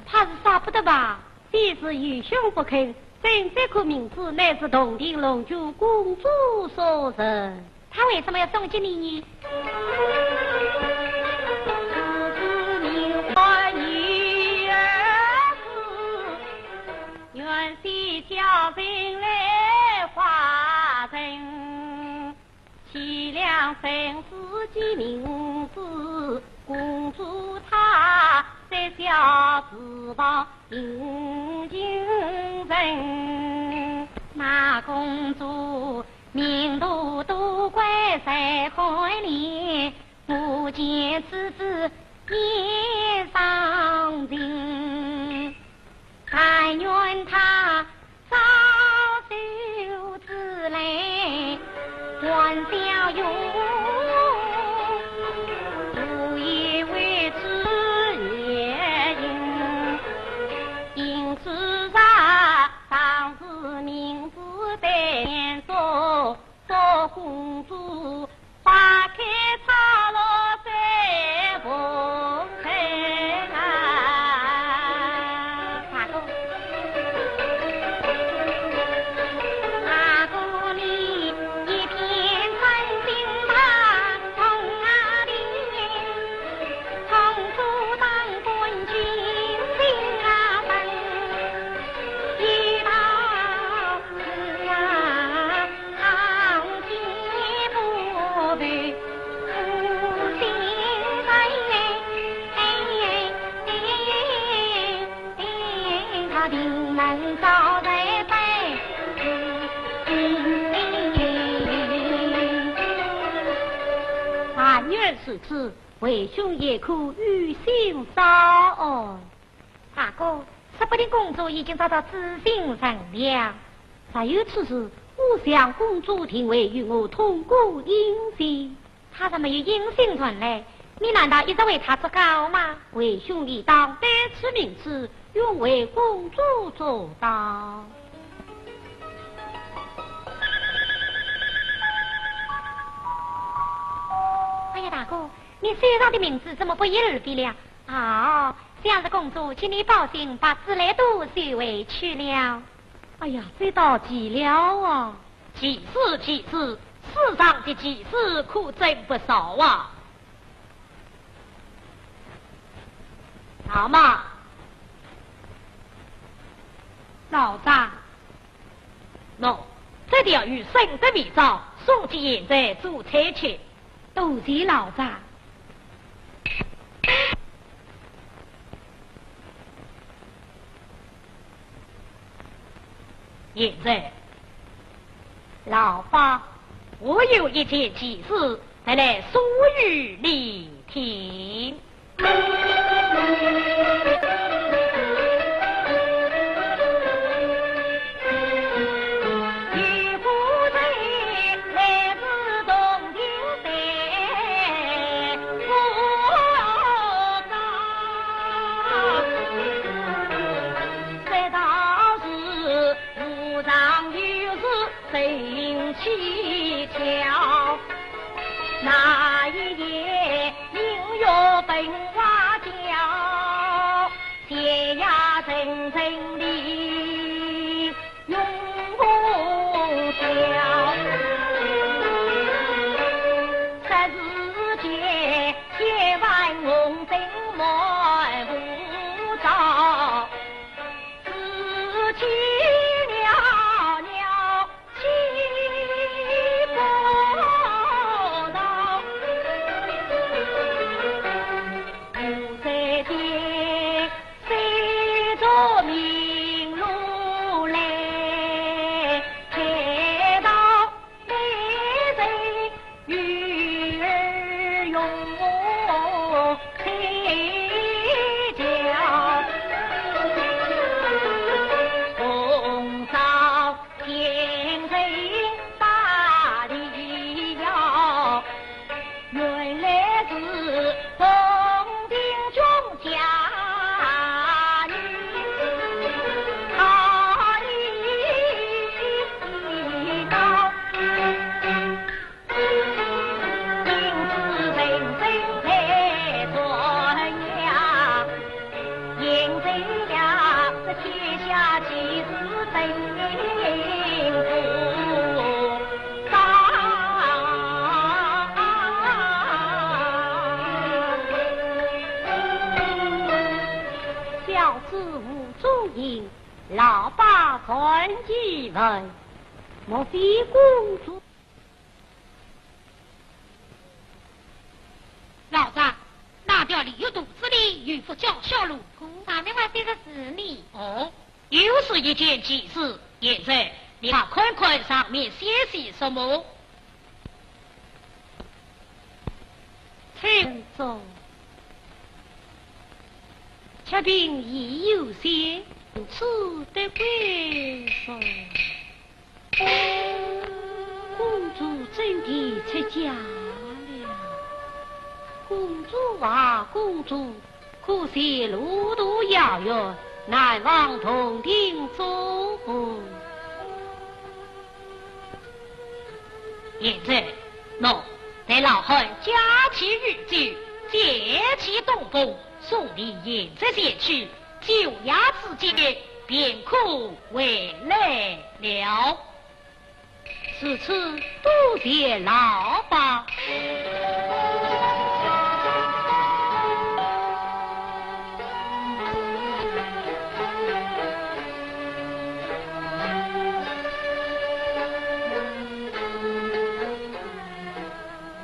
怕是少不得吧？既是愚兄不肯，真这颗名字乃是洞庭龙珠公主所赠。他为什么要送给你呢？愿系小人来化人，凄凉生死及名字，公主她在小翅膀迎亲人。那公主名度都怪在怀里，我见此子也伤情，但愿他早修自来还小用，不以为此孽因，因此当时名字得说做公主，花开草落在风尘啊！大哥，大哥你一片真心他从哪里？从初当官军心啊分，一到死啊长期不对，夫妻他定能早在在。但愿是此，为兄也可与心稍安。大哥，说不定公主已经找到知心人了。还有此事，我想公主定会与我同过音信。他怎么有音信传来？你难道一直为他作稿吗？为兄理当得此名字，愿为公主做到。哎呀，大哥，你手上的名字怎么不一而别了？哦，想是公主请你报信，把自来都收回去了。哎呀，这道急了啊！其事其事，世上的奇事可真不少啊！老妈，老丈，喏，这条鱼生的米枣送去现在做菜去。多谢老丈。现在，老爸，我有一件奇事，得来说与你听。起跳，那一夜明月本花轿，斜呀层层里永不消。这世界千万红灯满不照，自己老爸传记问，莫非公主？老丈，那条鲤鱼肚子里有副叫小路虎，上面还写的是你。哦，又是一件奇事。现在你看看上面写些什么？陈总，且凭已有些。此的贵妇，公主真的出嫁了。公主啊，公主，可惜路途遥远，难往同庭走。现在，喏，在老汉驾起御酒，借起东风，送你沿着前去。九衙之间便可回来了。此次多谢老爸。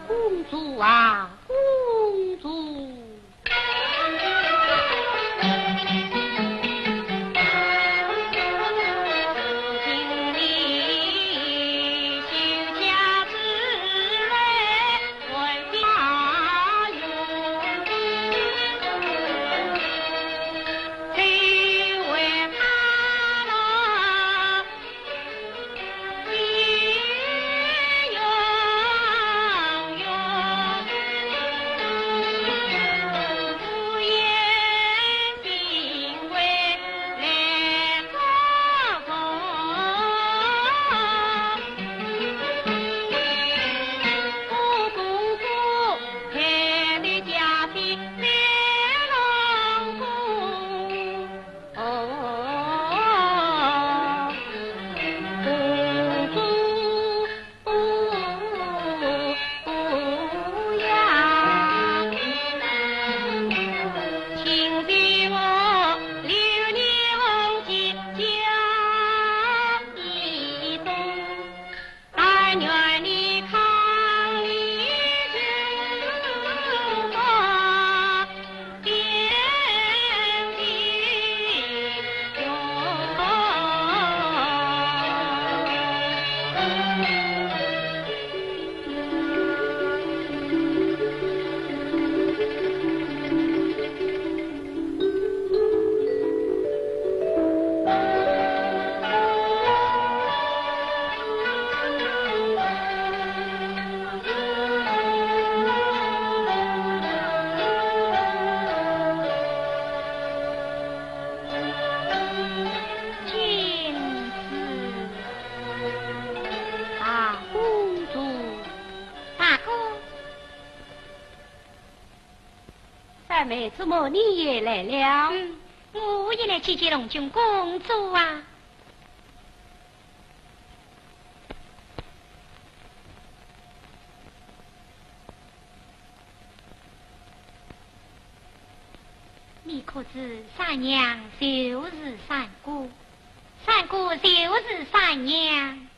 公主啊，公主。为妹怎么你也来了？我也来去接龙君公主啊。你可知三娘就是三姑，三姑就是三娘。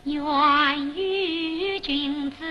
愿与君子